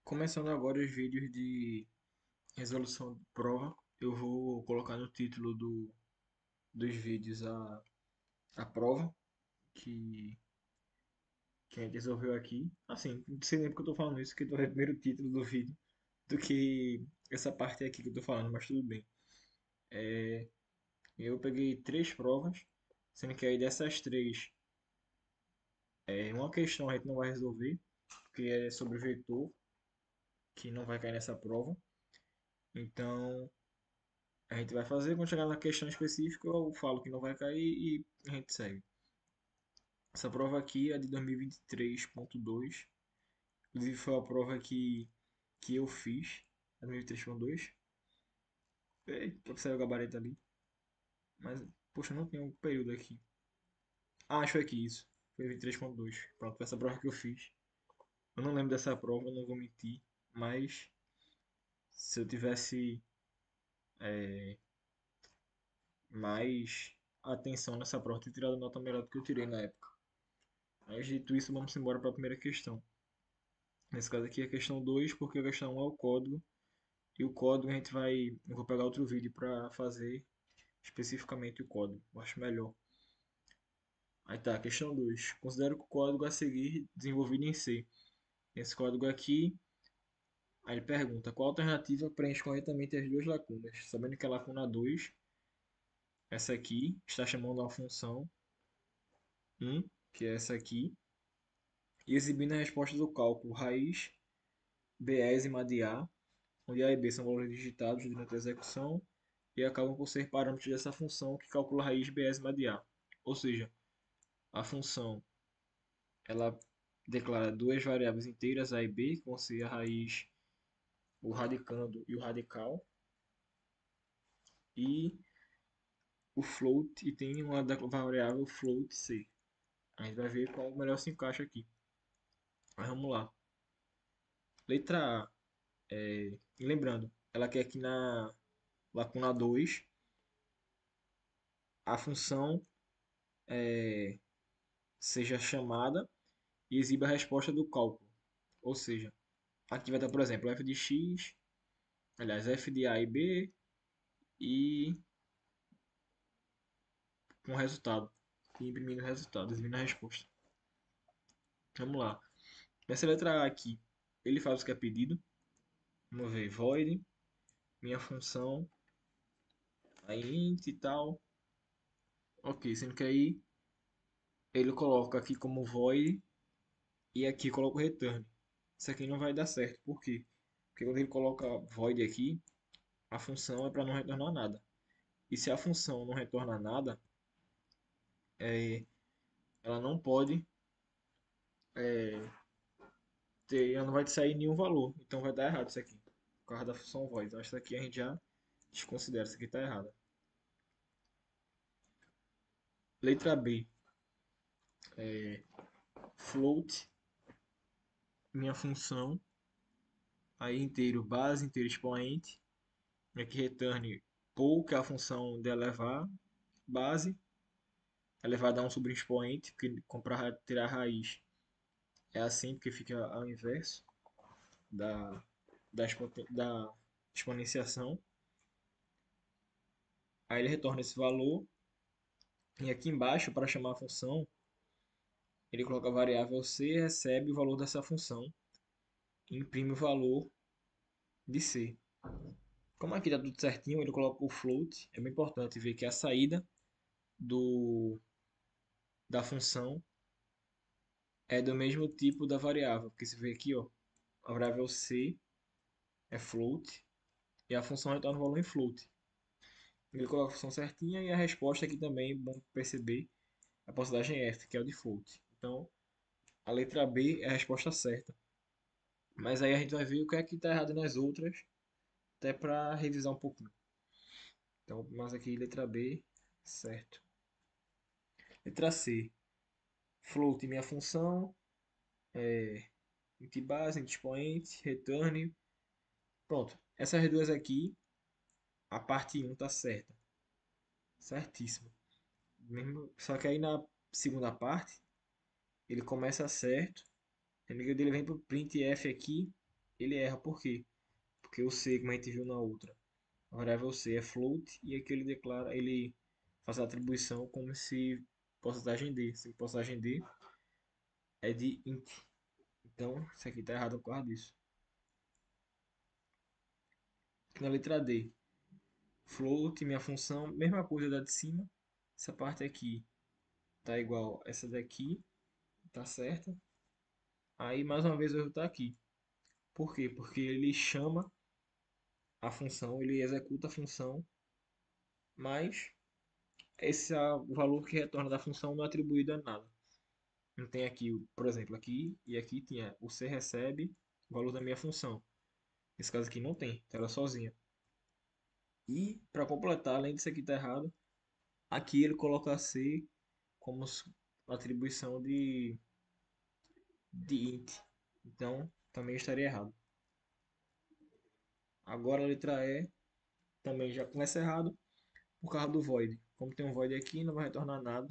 Começando agora os vídeos de resolução de prova, eu vou colocar no título dos vídeos a prova que, que a gente resolveu aqui. Assim, não sei nem porque eu tô falando isso, que é primeiro o título do vídeo do que essa parte aqui que eu tô falando, mas tudo bem. Eu peguei três provas, sendo que aí dessas três, uma questão a gente não vai resolver, porque é sobre vetor, que não vai cair nessa prova. Então, a gente vai fazer, quando chegar na questão específica, eu falo que não vai cair e a gente segue. Essa prova aqui é de 2023.2. Inclusive foi a prova que eu fiz. 2023.2. Eita, saiu o gabarito ali. Mas, poxa, não tem um período aqui. Ah, acho que foi aqui isso. Foi 23.2. Pronto, foi essa prova que eu fiz. Eu não lembro dessa prova, não vou mentir. Mas, se eu tivesse mais atenção nessa prova, eu teria tirado nota melhor do que eu tirei na época. Mas, dito isso, vamos embora para a primeira questão. Nesse caso aqui é a questão 2 porque a questão 1 é o código. E o código a gente vai. Eu vou pegar outro vídeo para fazer especificamente o código. Eu acho melhor. Aí tá, questão 2. Considero que o código a seguir desenvolvido em C. Esse código aqui, aí ele pergunta qual alternativa preenche corretamente as duas lacunas. Sabendo que a lacuna 2, essa aqui, está chamando uma função 1, que é essa aqui, e exibindo a resposta do cálculo raiz bésima de A, onde A e B são valores digitados durante a execução e acabam por ser parâmetros dessa função que calcula a raiz bésima de A. Ou seja, a função ela declara duas variáveis inteiras A e B, que vão ser a raiz, o radicando e o radical, e o float, e tem uma variável float C. A gente vai ver qual melhor se encaixa aqui. Mas vamos lá. Letra A. E lembrando, ela quer que na lacuna 2 a função seja chamada e exiba a resposta do cálculo. Ou seja, aqui vai dar, por exemplo, f de x, aliás, f de a e b e com o resultado. E imprimindo o resultado, exibindo a resposta. Vamos lá. Nessa letra A aqui, ele faz o que é pedido. Vamos ver, void, minha função, a int e tal. Ok, sendo que aí ele coloca aqui como void e aqui coloca o return. Isso aqui não vai dar certo. Por quê? Porque quando ele coloca void aqui, a função é para não retornar nada. E se a função não retorna nada, ela não pode ela não vai sair nenhum valor. Então vai dar errado isso aqui. Por causa da função void. Então essa aqui a gente já desconsidera. Isso aqui está errada. Letra B. Float. Minha função. Aí inteiro base, inteiro expoente. Aqui return pool, que é a função de elevar. Base. Elevada a um sobre expoente. Porque comprar, tirar a raiz é assim, porque fica ao inverso da, da exponenciação. Aí ele retorna esse valor. E aqui embaixo, para chamar a função, ele coloca a variável c, recebe o valor dessa função e imprime o valor de c. Como aqui está tudo certinho, ele coloca o float. É bem importante ver que a saída do, da função é do mesmo tipo da variável. Porque você vê aqui, ó, a variável c é float e a função retorna o valor em float. Ele coloca a função certinha e a resposta aqui também, é bom perceber, a porcentagem f, que é o de float. Então, a letra B é a resposta certa. Mas aí a gente vai ver o que é que está errado nas outras, até para revisar um pouquinho. Então, mas aqui letra B, certo. Letra C, float minha função, int base, int expoente, return. Pronto. Essas duas aqui, a parte 1 tá certa. Certíssimo. Mesmo, só que aí na segunda parte, ele começa certo. Ele vem pro printf aqui ele erra por quê? Porque o C, como a gente viu na outra, a variável C é float e aqui ele declara, ele faz a atribuição como se porcentagem D. Se porcentagem D é de int. Então, isso aqui está errado por causa disso. Na letra D, float, minha função, mesma coisa da de cima. Essa parte aqui tá igual a essa daqui, tá certa? Aí, mais uma vez, o erro tá aqui. Por quê? Porque ele chama a função, ele executa a função, mas esse o valor que retorna da função não é atribuído a nada. Não tem aqui, por exemplo, aqui e aqui tinha o C recebe o valor da minha função. Nesse caso aqui não tem, tá ela sozinha. E para completar, além disso aqui tá errado, aqui ele coloca C como atribuição de int. Então também estaria errado. Agora a letra E também já começa errado por causa do void. Como tem um void aqui, não vai retornar nada.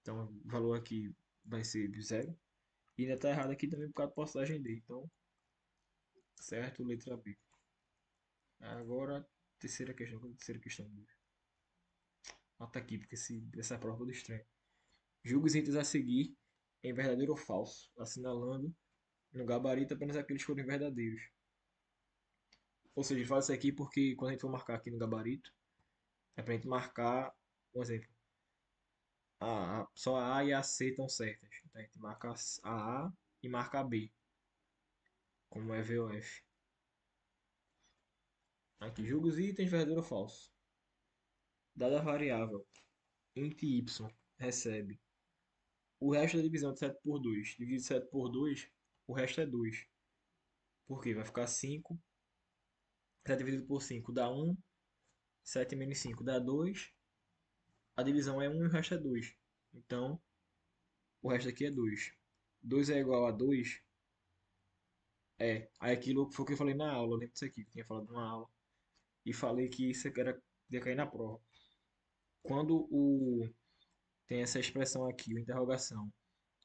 Então o valor aqui vai ser zero. E ainda está errado aqui também por causa da postagem D. Então, certo, letra B. Agora, terceira questão. Terceira questão. Nota aqui, porque essa prova é toda estranha. Julgue os itens a seguir em verdadeiro ou falso, assinalando no gabarito apenas aqueles que forem verdadeiros. Ou seja, faz isso aqui porque quando a gente for marcar aqui no gabarito, é pra gente marcar, um exemplo, só a A e a C estão certas. Então a gente marca a A e marca a B, como é V ou F. Aqui, julgue os itens verdadeiro ou falso. Dada a variável int y recebe o resto da divisão de 7 por 2. Divide 7 por 2, o resto é 2. Por quê? Vai ficar 5. 7 dividido por 5 dá 1. 7 menos 5 dá 2. A divisão é 1 e o resto é 2. Então, o resto aqui é 2. 2 é igual a 2? É. Aí aquilo foi o que eu falei na aula. Lembra disso aqui que eu tinha falado na aula. E falei que isso aqui ia cair na prova. Quando tem essa expressão aqui, o interrogação,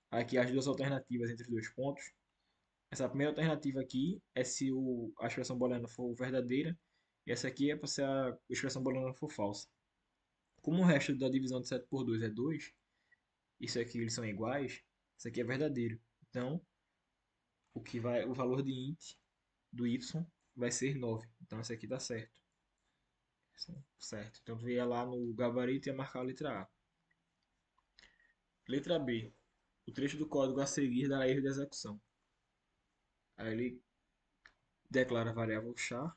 aqui as duas alternativas entre os dois pontos. Essa primeira alternativa aqui é se a expressão booleana for verdadeira, e essa aqui é para se a expressão booleana for falsa. Como o resto da divisão de 7 por 2 é 2, isso aqui eles são iguais, isso aqui é verdadeiro. Então, o valor de int do y vai ser 9. Então, isso aqui dá certo. Certo. Então, tu ia lá no gabarito e ia marcar a letra A. Letra B. O trecho do código a seguir dará erro de execução. Aí ele declara a variável char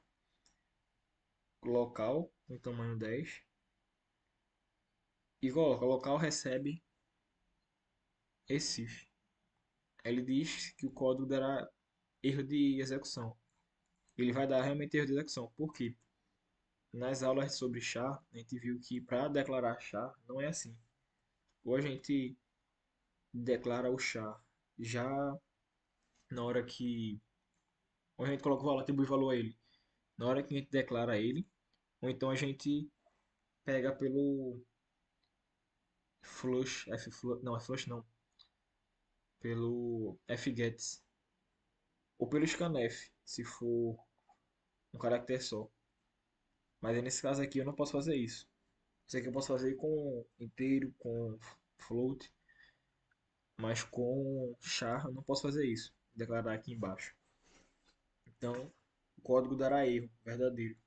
local com tamanho 10 e coloca local recebe Recife. Ele diz que o código dará erro de execução. Ele vai dar realmente erro de execução. Por quê? Nas aulas sobre char, a gente viu que para declarar char não é assim. Ou a gente declara o char já na hora que. Ou a gente coloca o valor, atribui valor a ele na hora que a gente declara ele. Ou então a gente pega pelo flush, não, é flush não, pelo fgets. Ou pelo scanf, se for um caractere só. Mas aí nesse caso aqui eu não posso fazer isso. Isso aqui eu posso fazer com inteiro, com float, mas com char eu não posso fazer isso. Declarar aqui embaixo. Então o código dará erro, verdadeiro.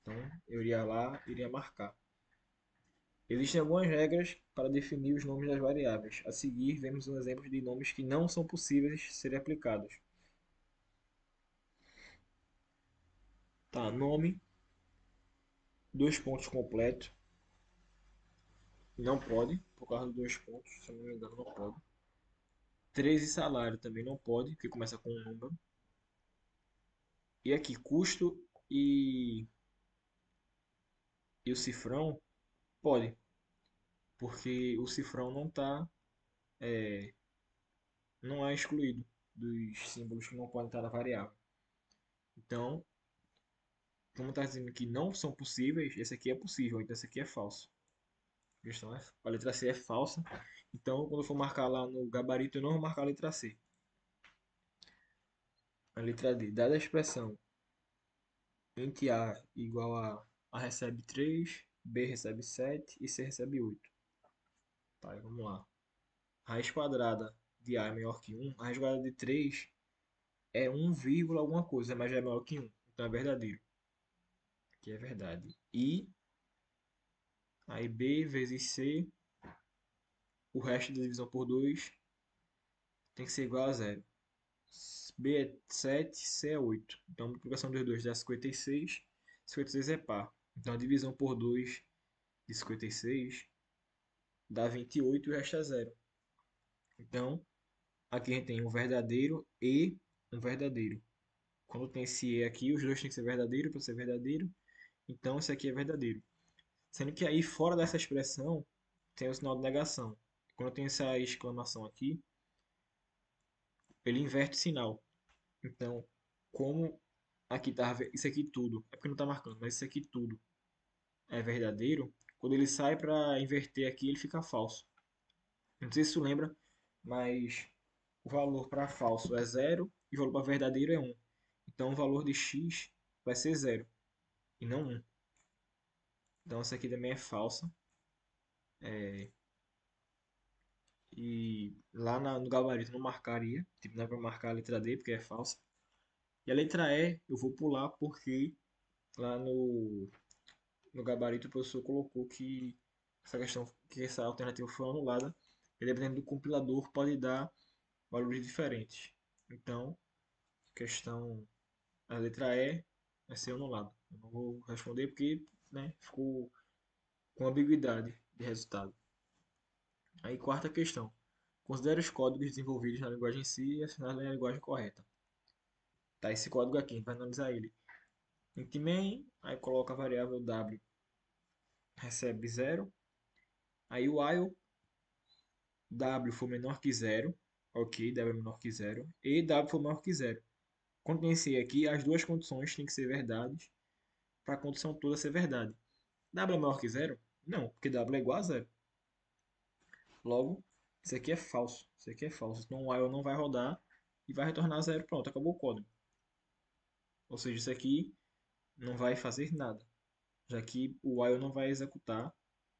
Então eu iria lá, iria marcar. Existem algumas regras para definir os nomes das variáveis. A seguir, vemos um exemplo de nomes que não são possíveis de serem aplicados. Tá, nome, dois pontos completo. Não pode, por causa dos dois pontos, se eu não me engano, não pode. 13 salário também não pode, porque começa com um número. E aqui, custo e o cifrão pode, porque o cifrão não é excluído dos símbolos que não podem estar na variável. Então, como está dizendo que não são possíveis, esse aqui é possível, então esse aqui é falso. A letra C é falsa, então quando eu for marcar lá no gabarito eu não vou marcar a letra C. A letra D. Dada a expressão int A igual a recebe 3, B recebe 7 e C recebe 8. Tá, vamos lá. Raiz quadrada de A é maior que 1. A raiz quadrada de 3 é 1, alguma coisa, mas já é maior que 1. Então é verdadeiro. Aqui é verdade. E aí B vezes C, o resto da divisão por 2 tem que ser igual a zero. B é 7, C é 8. Então a multiplicação dos dois dá 56. 56 é par. Então a divisão por 2 de 56 dá 28 e o resto é zero. Então aqui a gente tem um verdadeiro e um verdadeiro. Quando tem esse E aqui, os dois têm que ser verdadeiro para ser verdadeiro. Então esse aqui é verdadeiro. Sendo que aí fora dessa expressão tem o sinal de negação. Quando tem essa exclamação aqui, ele inverte o sinal. Então, como aqui tá, isso aqui tudo, é porque não está marcando, mas isso aqui tudo é verdadeiro, quando ele sai para inverter aqui, ele fica falso. Não sei se tu lembra, mas o valor para falso é zero e o valor para verdadeiro é 1. Então o valor de x vai ser zero e não 1. Então essa aqui também é falsa. É, e lá no gabarito não marcaria, tipo, não é para marcar a letra D porque é falsa. E a letra E eu vou pular porque lá no gabarito o professor colocou que essa questão, que essa alternativa foi anulada, e dependendo do compilador pode dar valores diferentes. Então, questão, a letra E vai ser anulada. Eu não vou responder porque, né, ficou com ambiguidade de resultado. Aí, quarta questão. Considere os códigos desenvolvidos na linguagem C e assinale a linguagem correta. Tá, esse código aqui, a gente vai analisar ele. Int main, aí coloca a variável w, recebe zero. Aí o while w for menor que zero, ok, w é menor que zero, e w for maior que zero. Quando tem esse aqui, as duas condições têm que ser verdades para a condição toda ser verdade. W é maior que zero? Não, porque w é igual a zero. Logo, isso aqui é falso. Isso aqui é falso. Então o while não vai rodar e vai retornar zero. Pronto, acabou o código. Ou seja, isso aqui não vai fazer nada, já que o while não vai executar.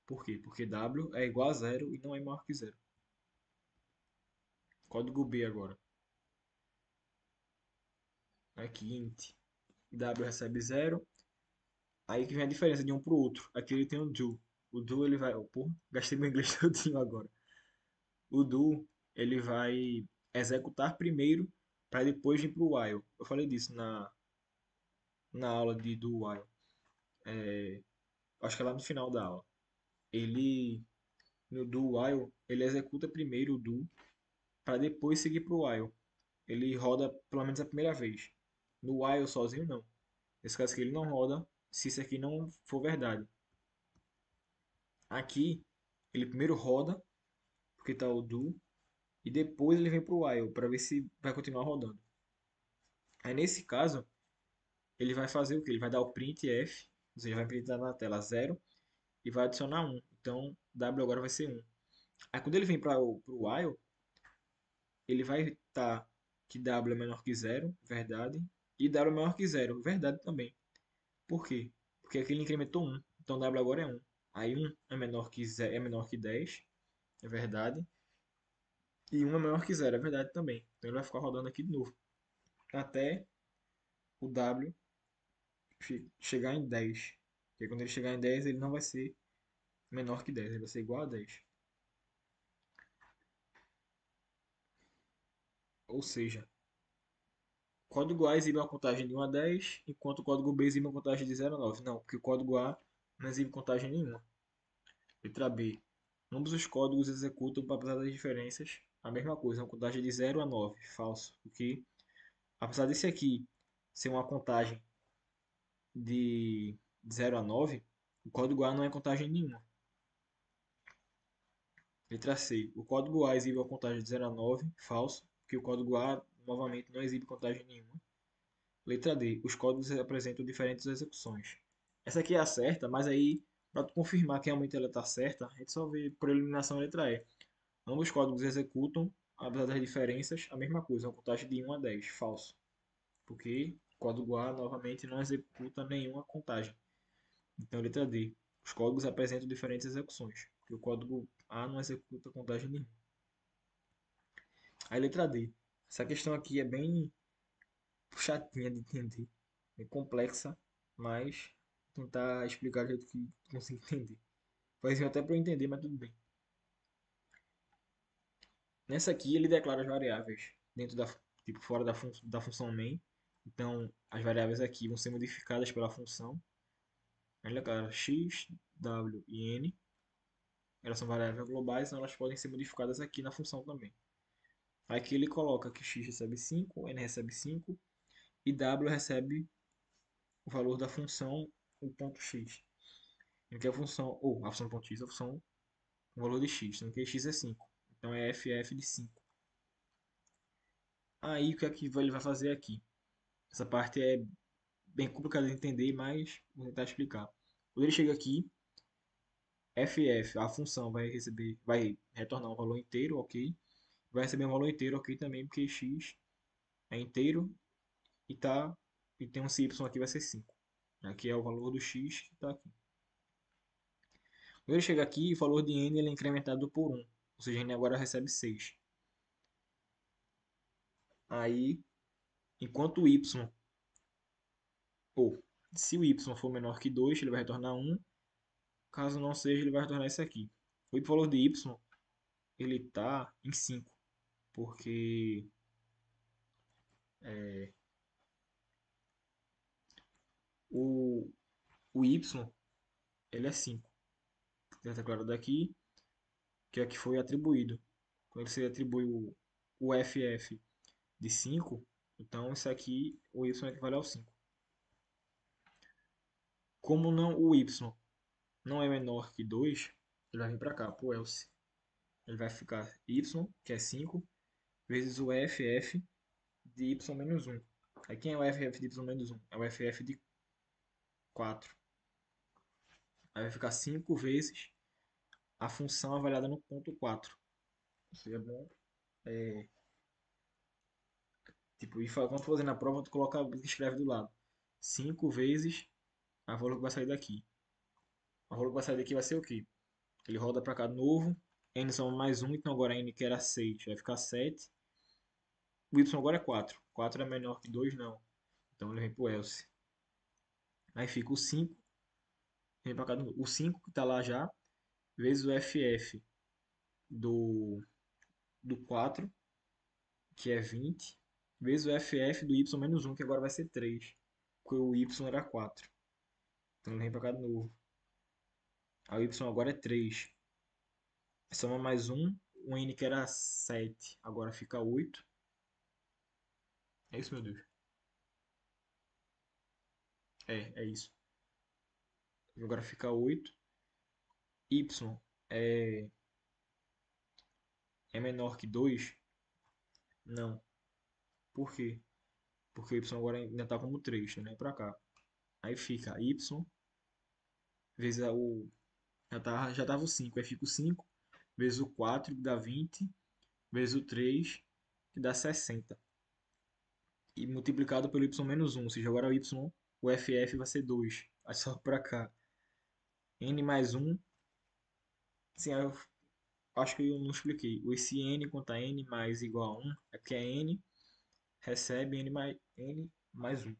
Por quê? Porque w é igual a zero e não é maior que zero. Código B agora. Aqui int w recebe zero. Aí que vem a diferença de um para o outro. Aqui ele tem o do. O do ele vai. Oh, porra, gastei meu inglês todinho agora. O do ele vai executar primeiro para depois vir para o while. Eu falei disso na aula de do while. É, acho que é lá no final da aula. Ele no do while ele executa primeiro o do para depois seguir para o while. Ele roda pelo menos a primeira vez. No while sozinho não. Nesse caso aqui ele não roda se isso aqui não for verdade. Aqui ele primeiro roda porque está o do, e depois ele vem para o while para ver se vai continuar rodando. Aí nesse caso, ele vai fazer o que? Ele vai dar o printf, ou seja, vai printar na tela zero e vai adicionar 1. Então, w agora vai ser 1. Aí quando ele vem para o while, ele vai estar que w é menor que zero, verdade, e w é maior que zero, verdade também. Por quê? Porque aqui ele incrementou 1, então w agora é 1. Aí 1 é menor que, 0, é menor que 10, é verdade, e 1 é maior que zero, é verdade também. Então ele vai ficar rodando aqui de novo, até o W chegar em 10. Porque quando ele chegar em 10, ele não vai ser menor que 10, ele vai ser igual a 10. Ou seja, o código A exibe uma contagem de 1 a 10, enquanto o código B exibe uma contagem de 0 a 9. Não, porque o código A não exibe contagem nenhuma. Letra B. Ambos os códigos executam, apesar das diferenças, a mesma coisa, uma contagem de 0 a 9. Falso. Porque, apesar desse aqui ser uma contagem de 0 a 9, o código A não é contagem nenhuma. Letra C. O código A exibe a contagem de 0 a 9, falso, porque o código A, novamente, não exibe contagem nenhuma. Letra D. Os códigos apresentam diferentes execuções. Essa aqui é a certa, mas aí, para confirmar que realmente ela está certa, a gente só vê por eliminação a letra E. Ambos os códigos executam, apesar das diferenças, a mesma coisa, uma contagem de 1 a 10, falso. porque o código A novamente não executa nenhuma contagem. Então, letra D. Os códigos apresentam diferentes execuções, porque o código A não executa contagem nenhuma. Aí, letra D. Essa questão aqui é bem chatinha de entender, é complexa, mas vou tentar explicar do jeito que consigo entender. Faz até para eu entender, mas tudo bem. Nessa aqui ele declara as variáveis dentro da tipo fora da função main. Então as variáveis aqui vão ser modificadas pela função. Ele declara x, w e n. Elas são variáveis globais, então elas podem ser modificadas aqui na função também. Aqui ele coloca que x recebe 5, n recebe 5 e w recebe o valor da função, o ponto x. Em que a função, ou a função ponto x, a função, o valor de x, sendo que x é 5. Então é ff de 5. Aí o que é que ele vai fazer aqui? Essa parte é bem complicada de entender, mas vou tentar explicar. Quando ele chega aqui, ff, a função vai retornar um valor inteiro, ok? Vai receber um valor inteiro, ok também, porque x é inteiro e e tem um y aqui vai ser 5. Aqui é o valor do x que está aqui. Quando ele chega aqui, o valor de n ele é incrementado por 1, ou seja, n agora recebe 6. Aí, enquanto o y, ou se o y for menor que 2, ele vai retornar 1. Caso não seja, ele vai retornar isso aqui. O valor de y, ele está em 5, porque é, o, o y, ele é 5. Está declarado aqui, que é que foi atribuído. Quando você atribui o ff de 5, então isso aqui, o y equivale ao 5. Como não, o y não é menor que 2, ele vai vir para cá, para o else. Ele vai ficar y, que é 5, vezes o ff de y menos 1. Aí quem é o ff de y menos 1? É o ff de 4. Aí vai ficar 5 vezes a função avaliada no ponto 4. Seria bom. É, tipo, quando for fazer na prova, tu coloca, escreve do lado. 5 vezes a valor que vai sair daqui. A valor que vai sair daqui vai ser o quê? Ele roda para cá de novo. N soma mais 1, então agora N que era 6 vai ficar 7. O Y agora é 4. 4 é menor que 2, não. Então ele vem pro else. Aí fica o 5. Vem para cá de novo. O 5 que está lá já, vezes o FF do 4, que é 20, vezes o FF do Y menos 1, que agora vai ser 3, porque o Y era 4. Então ele vem para cá de novo. Aí o Y agora é 3. Soma mais 1, o N que era 7, agora fica 8. É isso, meu Deus. É isso. Agora fica 8. Y é, é menor que 2? Não. Por quê? Porque o Y agora ainda está como 3, né? Para cá. Aí fica Y vezes o. Já tava o 5. Aí fica o 5 vezes o 4, que dá 20, vezes o 3, que dá 60. E multiplicado pelo y menos 1, ou seja, agora o ff vai ser 2. Aí só para cá. N mais 1. Sim, eu acho que eu não expliquei. Esse n contra n mais igual a 1 é porque é n recebe n mais 1.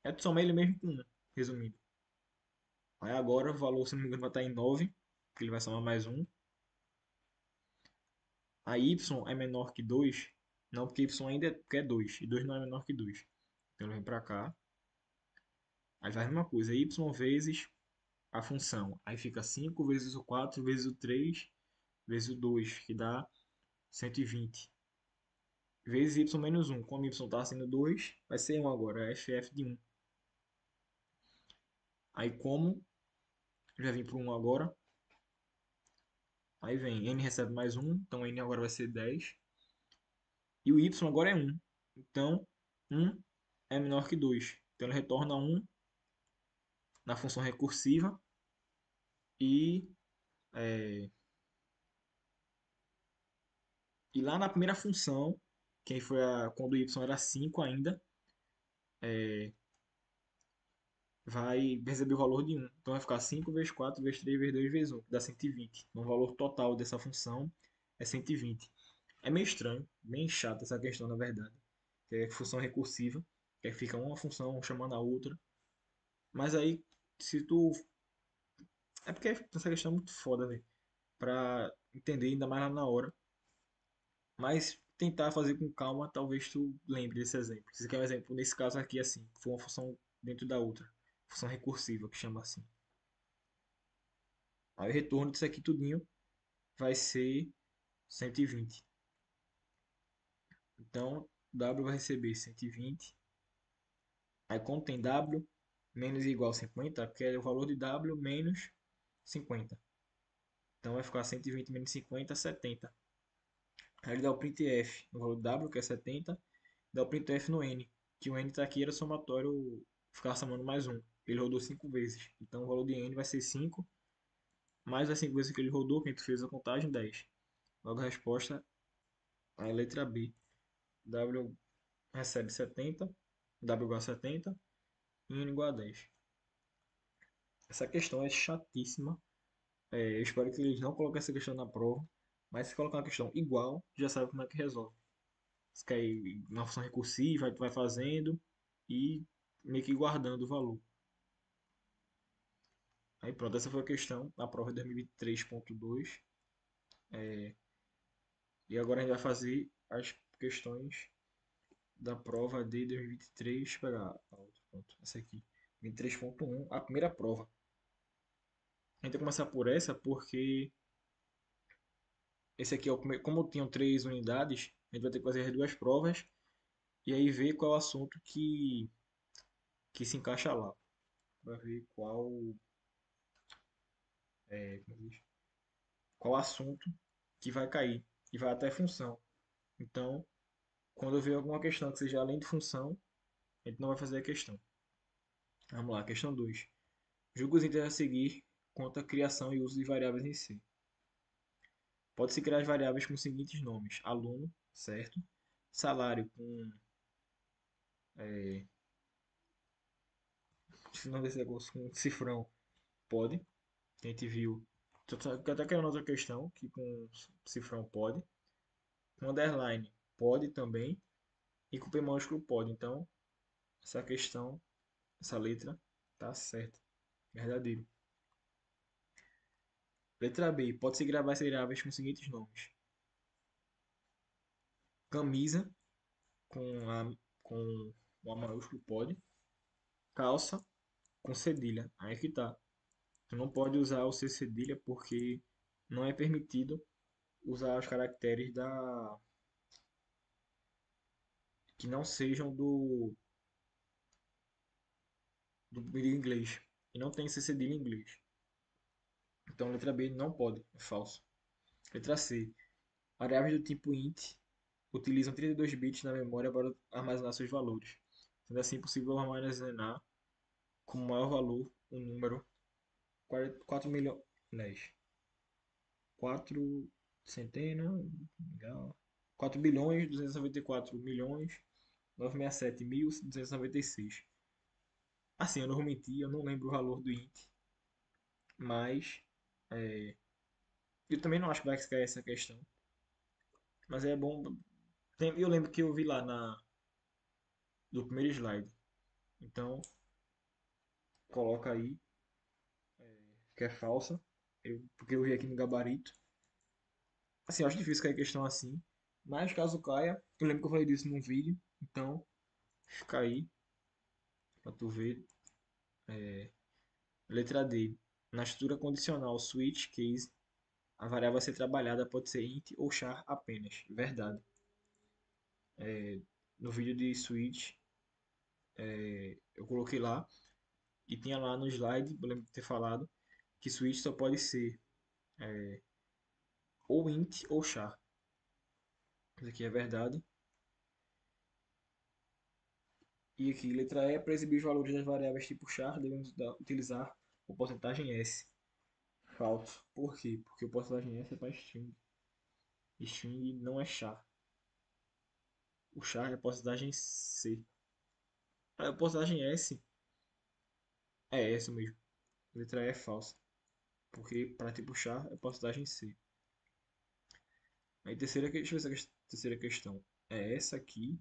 É tu somar ele mesmo com 1, resumindo. Aí agora o valor, se não me engano, vai estar em 9, porque ele vai somar mais 1. A y é menor que 2, não, porque y ainda é 2, e 2 não é menor que 2. Então ele vem para cá, aí faz a mesma coisa, y vezes a função. Aí fica 5 vezes o 4 vezes o 3 vezes o 2, que dá 120. Vezes y menos 1. Como y está sendo 2, vai ser 1 agora, é ff de 1. Aí como, já vim para 1 agora, aí vem n recebe mais 1, então n agora vai ser 10. E o y agora é 1. Então, 1 é menor que 2. Então ele retorna 1 na função recursiva e, é, e lá na primeira função quando o y era 5 ainda, vai receber o valor de 1. Então vai ficar 5 vezes 4 vezes 3 vezes 2 vezes 1, que dá 120. Então o valor total dessa função é 120. É meio estranho, bem chato essa questão, na verdade. Que é função recursiva, que aí fica uma função chamando a outra. Mas aí, se tu. É porque essa questão é muito foda, velho. Pra entender ainda mais lá na hora. Mas tentar fazer com calma, talvez tu lembre desse exemplo. Se você quer um exemplo, nesse caso aqui, assim, foi uma função dentro da outra. Função recursiva, que chama assim. Aí o retorno disso aqui tudinho vai ser 120. Então, W vai receber 120. Aí quando tem W menos igual a 50, porque é o valor de W menos 50. Então vai ficar 120 menos 50, 70. Aí ele dá o printf no valor de W, que é 70. Dá o printf no N, que o N está aqui era somatório, ficar somando mais um. Ele rodou 5 vezes. Então o valor de N vai ser 5, mais as 5 vezes que ele rodou, que a gente fez a contagem, 10. Logo a resposta é a letra B. W recebe 70, W igual a 70 e N igual a 10. Essa questão é chatíssima. Eu espero que eles não coloquem essa questão na prova, mas se colocar uma questão igual, já sabe como é que resolve. Você quer ir na função recursiva, aí tu vai fazendo e meio que guardando o valor. Aí pronto, essa foi a questão na prova de 2023.2. E agora a gente vai fazer as questões da prova de 2023. Deixa eu pegar a outra, pronto, essa aqui. 23.1, a primeira prova. A gente vai começar por essa porque esse aqui é o primeiro. Como tinham 3 unidades, a gente vai ter que fazer as duas provas e aí ver qual é o assunto que se encaixa lá. Para ver como diz? Qual assunto que vai cair e vai até função. Então, quando eu ver alguma questão que seja além de função, a gente não vai fazer a questão. Vamos lá, questão 2. Julgue os itens a seguir quanto à criação e uso de variáveis em C. Pode-se criar as variáveis com os seguintes nomes: aluno, certo? Salário com. Se não desse negócio com cifrão, pode. A gente viu. Até que é outra questão, que com cifrão pode. Com underline pode também. E com P maiúsculo pode. Então, essa questão, essa letra, tá certa. Verdadeiro. Letra B. Pode-se gravar as variáveis com os seguintes nomes: camisa, com o A maiúsculo, pode. Calça, com cedilha. Aí que tá. Tu não pode usar o C cedilha porque não é permitido usar os caracteres que não sejam do inglês. E não tem C cedilha em inglês. Então, letra B não pode. É falso. Letra C. Variáveis do tipo int utilizam 32 bits na memória para armazenar seus valores. Sendo assim, possível armazenar como maior valor um número 4 milhões. 4 centenas. 4 bilhões 294 milhões 967.296. Assim, eu não vou mentir, eu não lembro o valor do int, mas eu também não acho que vai cair essa questão. Mas é bom. Eu lembro que eu vi lá do primeiro slide. Então, coloca aí, que é falsa. Porque eu vi aqui no gabarito. Assim, eu acho difícil cair questão assim. Mas caso caia, eu lembro que eu falei disso num vídeo. Então, fica aí pra tu ver. Letra D. Na estrutura condicional switch case, a variável a ser trabalhada pode ser int ou char apenas. Verdade. No vídeo de switch, eu coloquei lá e tinha lá no slide, eu lembro de ter falado, que switch só pode ser ou int ou char. Isso aqui é verdade. E aqui, letra E, para exibir os valores das variáveis tipo char, devemos utilizar o porcentagem S. Falso. Por quê? Porque o porcentagem S é para string. String não é char. O char é a porcentagem C. A porcentagem S é essa mesmo. A letra E é falsa. Porque para tipo char é porcentagem C. Aí deixa eu ver se a terceira questão é essa aqui.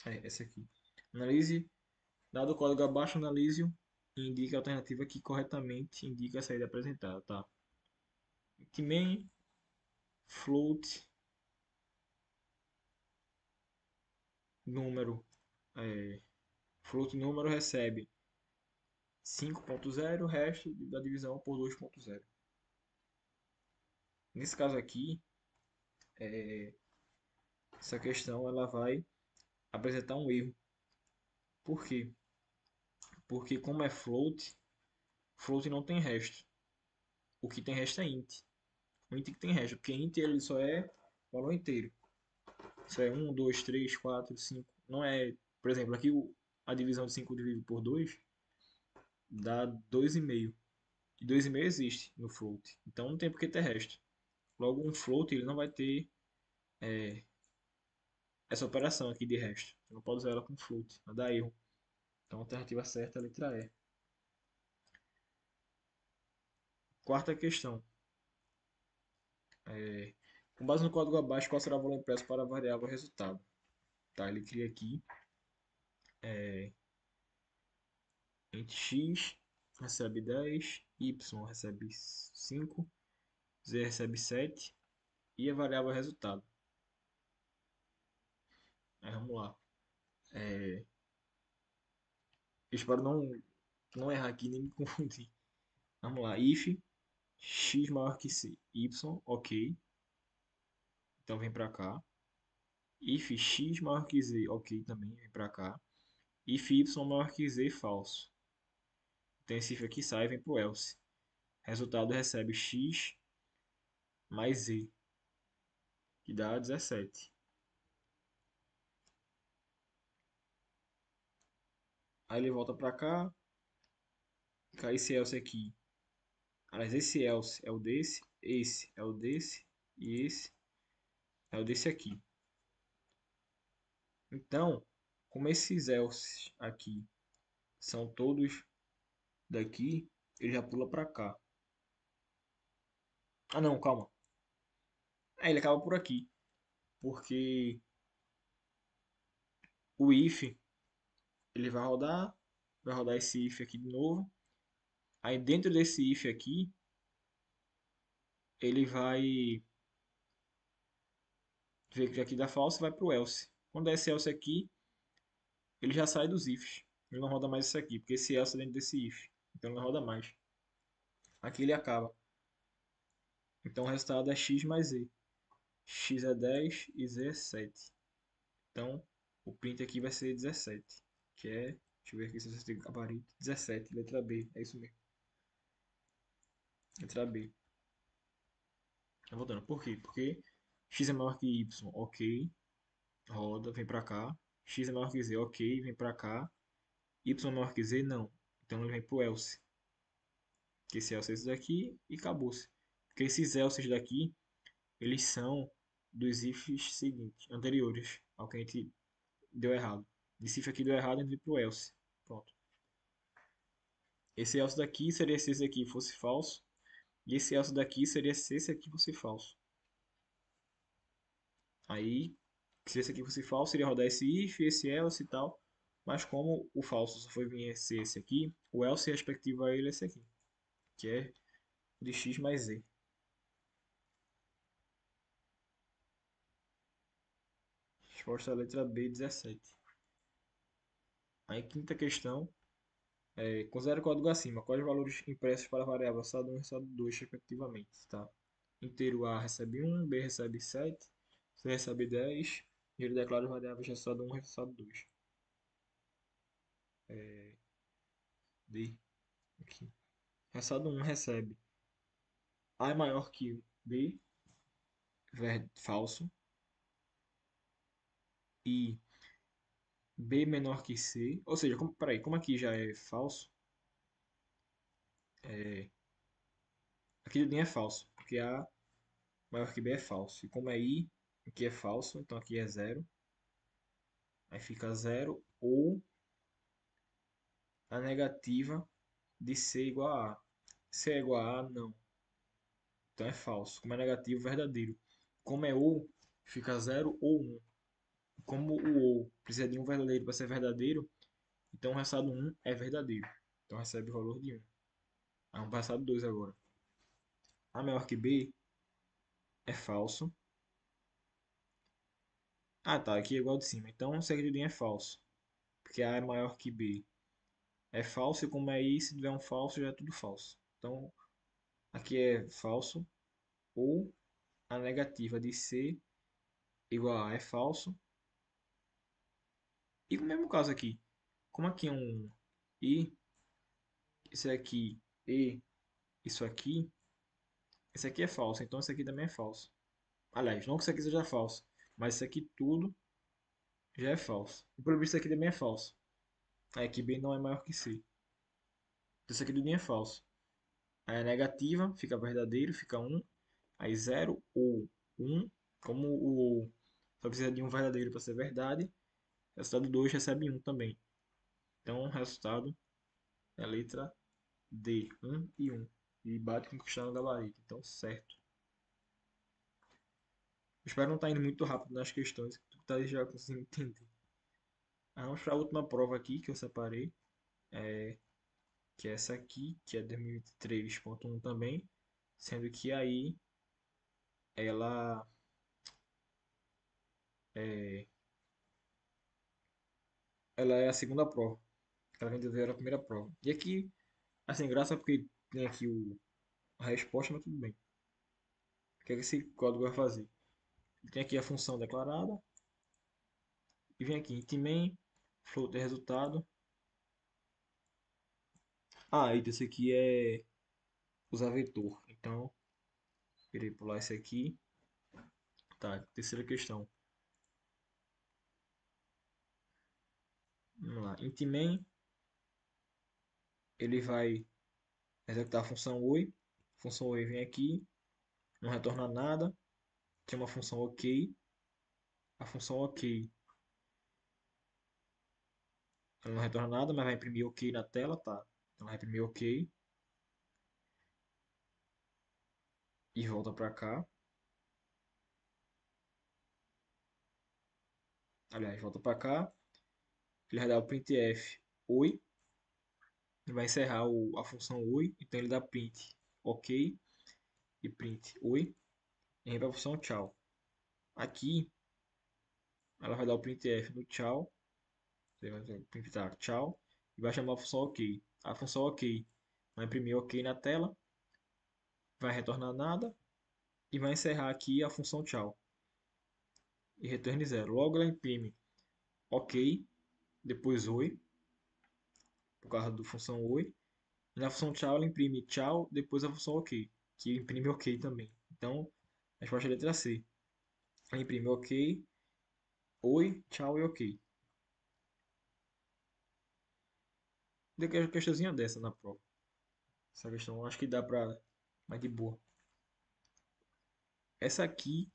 É essa aqui. Analise, dado o código abaixo, analise-o e indique a alternativa que corretamente indica a saída apresentada, tá? Int main, float, número, é, float número recebe 5.0, resto da divisão por 2.0. Nesse caso aqui, essa questão ela vai apresentar um erro. Por quê? Porque como é float, float não tem resto. O que tem resto é int. O int que tem resto, porque int ele só é valor inteiro. Isso é 1, 2, 3, 4, 5. Não é, por exemplo, aqui a divisão de 5 dividido por 2 dá 2,5. E 2,5 existe no float. Então não tem por que ter resto. Logo, um float ele não vai ter essa operação aqui de resto. Você não pode usar ela com float, vai dar erro. Então a alternativa certa é a letra E. Quarta questão. Com base no código abaixo, qual será o valor impresso para a variável resultado? Tá, ele cria aqui int x recebe 10, y recebe 5, z recebe 7 e a variável resultado. Aí vamos lá. Eu espero não errar aqui nem me confundir. Vamos lá. If x maior que y, ok. Então vem pra cá. If x maior que z, ok também, vem pra cá. If y maior que z, falso. Então esse if aqui sai e vem pro else. Resultado recebe x mais z, que dá 17. Aí ele volta pra cá. Cai esse else aqui. Aliás, esse else é o desse, esse é o desse e esse é o desse aqui. Então, como esses else aqui são todos daqui, ele já pula pra cá. Ah não, calma. Aí ele acaba por aqui. Porque o if, ele vai rodar esse if aqui de novo. Aí dentro desse if aqui, ele vai ver que aqui dá false e vai pro else. Quando é esse else aqui, ele já sai dos ifs. Ele não roda mais isso aqui, porque esse else é dentro desse if. Então ele não roda mais. Aqui ele acaba. Então o resultado é x mais z. X é 10 e z é 7. Então o print aqui vai ser 17. Que é, deixa eu ver aqui se você tem gabarito. 17, letra B. É isso mesmo. Letra B. Tá voltando. Por quê? Porque x é maior que y, ok. Roda, vem pra cá. X é maior que z, ok. Vem pra cá. Y é maior que z, não. Então ele vem pro else. Que esse else é esse daqui e acabou-se. Porque esses elses daqui, eles são dos ifs seguintes, anteriores ao que a gente deu errado. Esse if aqui deu errado, a gente vem pro else. Pronto. Esse else daqui seria se esse aqui fosse falso. E esse else daqui seria se esse aqui fosse falso. Aí, se esse aqui fosse falso, iria rodar esse if, esse else e tal. Mas como o falso só foi vir ser esse aqui, o else respectivo a ele é esse aqui, que é de x mais z. Resposta à letra B, 17. Aí, quinta questão. Considere o código acima. Quais valores impressos para a variável SAD1 e SAD2, respectivamente? Tá? Inteiro A recebe 1, B recebe 7, C recebe 10. E ele declara as variáveis SAD1 e SAD2. D. Aqui. SAD1 recebe A é maior que B, falso. E B menor que C. Ou seja, peraí, como aqui já é falso, aqui tudo é falso. Porque A maior que B é falso. E como é I, aqui é falso, então aqui é zero. Aí fica zero ou a negativa de C igual a A. C é igual a A, não. Então é falso. Como é negativo, verdadeiro. Como é ou, fica zero ou um. Como o ou precisa de um verdadeiro para ser verdadeiro, então o resultado um é verdadeiro. Então recebe o valor de um. Vamos para o resultado 2 agora. A maior que B é falso. Ah, tá. Aqui é igual de cima. Então o segredinho é falso. Porque A é maior que B. É falso e como é I, se tiver um falso, já é tudo falso. Então aqui é falso. Ou a negativa de C igual a A é falso. E no mesmo caso aqui. Como aqui é um I, isso aqui, E, isso aqui. Esse aqui é falso. Então esse aqui também é falso. Aliás, não que isso aqui seja falso. Mas isso aqui tudo já é falso. E pelo visto isso aqui também é falso. Aí aqui B não é maior que C. Então isso aqui tudo é falso. Aí a negativa fica verdadeiro, fica um. Aí zero ou um. Como o ou só precisa de um verdadeiro para ser verdade, resultado 2 recebe um também. Então o resultado é a letra D, um e um. E bate com o que está no gabarito. Então certo. Espero não estar indo muito rápido nas questões, que tu tá já conseguindo entender. Vamos para a última prova aqui que eu separei, que é essa aqui, que é 2023.1 também, sendo que aí ela é, ela é a segunda prova. Ela vem dizer a primeira prova. E aqui, assim, graça porque tem aqui a resposta, mas tudo bem. O que é que esse código vai fazer? Ele tem aqui a função declarada, e vem aqui int main, float de resultado. Ah, e esse aqui é usar vetor. Então, irei pular esse aqui. Tá, terceira questão. Vamos lá. Int main, ele vai executar a função oi. A função oi vem aqui, não retorna nada. Tem uma função ok. A função ok, ela não retorna nada, mas vai imprimir ok na tela, tá? Então vai imprimir ok e volta pra cá. Aliás, volta pra cá. Ele vai dar o printf oi. Ele vai encerrar a função oi. Então ele dá print ok e print oi. E vem pra função tchau. Aqui ela vai dar o printf no tchau. Você vai printar tchau. E vai chamar a função ok. A função ok vai imprimir ok na tela. Vai retornar nada. E vai encerrar aqui a função tchau. E retorne zero. Logo ela imprime ok, depois oi, por causa da função oi. E na função tchau ela imprime tchau, depois a função ok, que imprime ok também. Então, a resposta é a letra C. Ela imprime ok, oi, tchau e ok. Deu uma questãozinha dessa na prova. Essa questão acho que dá pra mais de boa. Essa aqui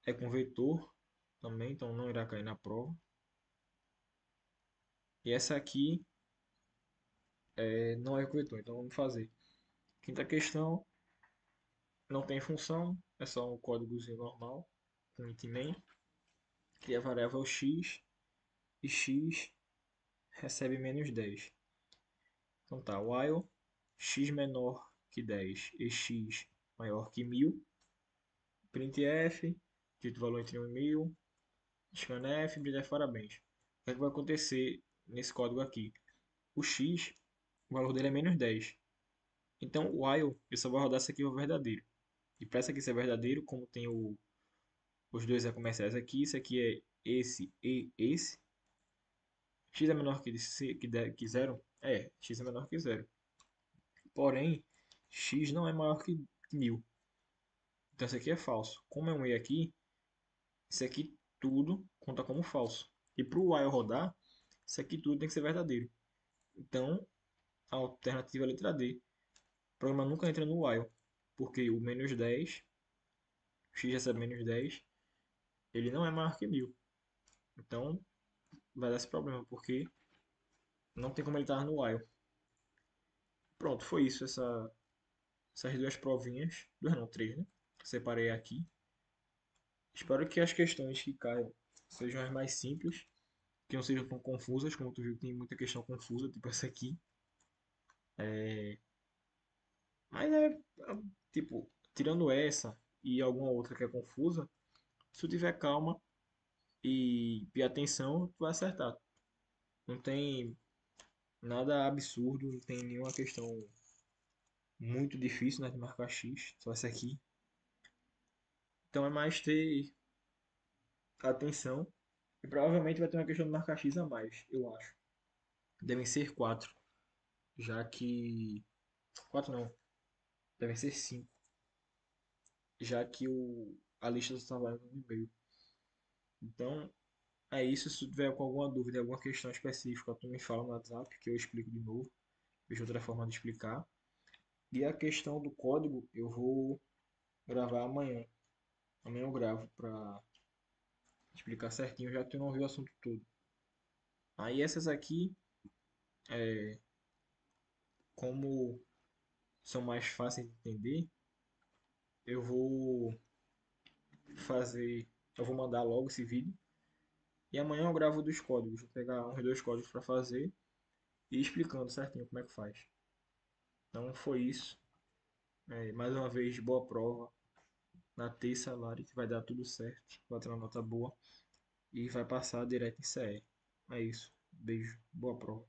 é com vetor também, então não irá cair na prova. E essa aqui não é com vetor, então vamos fazer. Quinta questão, não tem função, é só um códigozinho normal, com int main. Cria a variável x e x recebe menos 10. Então tá, while x menor que 10 e x maior que 1000, printf, dito valor entre 1 e 1000, scanf, printf parabéns. O que é que vai acontecer nesse código aqui? O x, o valor dele é menos 10. Então, o while, ele só vai rodar se aqui for verdadeiro. E para isso aqui ser verdadeiro, como tem os dois comerciais aqui, isso aqui é esse e esse. X é menor que zero? É, x é menor que zero. Porém, x não é maior que 1000. Então isso aqui é falso. Como é um e aqui, isso aqui tudo conta como falso. E para o while rodar, isso aqui tudo tem que ser verdadeiro. Então, a alternativa é a letra D. O programa nunca entra no while, porque o menos 10, x recebe menos 10, ele não é maior que 1000. Então, vai dar esse problema, porque não tem como ele estar no while. Pronto, foi isso, essas duas provinhas. Duas não, três, né? Separei aqui. Espero que as questões que caiam sejam as mais simples, que não sejam tão confusas, como tu viu, tem muita questão confusa, tipo essa aqui. Mas tipo, tirando essa e alguma outra que é confusa, se tu tiver calma e atenção, tu vai acertar. Não tem nada absurdo, não tem nenhuma questão muito difícil, né, de marcar X, só essa aqui. Então é mais ter atenção. E provavelmente vai ter uma questão de marcar X a mais, eu acho. Devem ser quatro, já que. Quatro não, devem ser cinco, já que a lista está trabalhando no e-mail. Então, é isso. Se tu tiver com alguma dúvida, alguma questão específica, tu me fala no WhatsApp que eu explico de novo. Vejo outra forma de explicar. E a questão do código eu vou gravar amanhã. Amanhã eu gravo para explicar certinho, já que eu não vi o assunto todo. Aí essas aqui, como são mais fáceis de entender, eu vou fazer, eu vou mandar logo esse vídeo. E amanhã eu gravo dos códigos. Vou pegar uns dois códigos para fazer e ir explicando certinho como é que faz. Então foi isso. Mais uma vez, boa prova. Na terça, Lari, que vai dar tudo certo. Vai ter uma nota boa. E vai passar direto em CE. É isso. Beijo. Boa prova.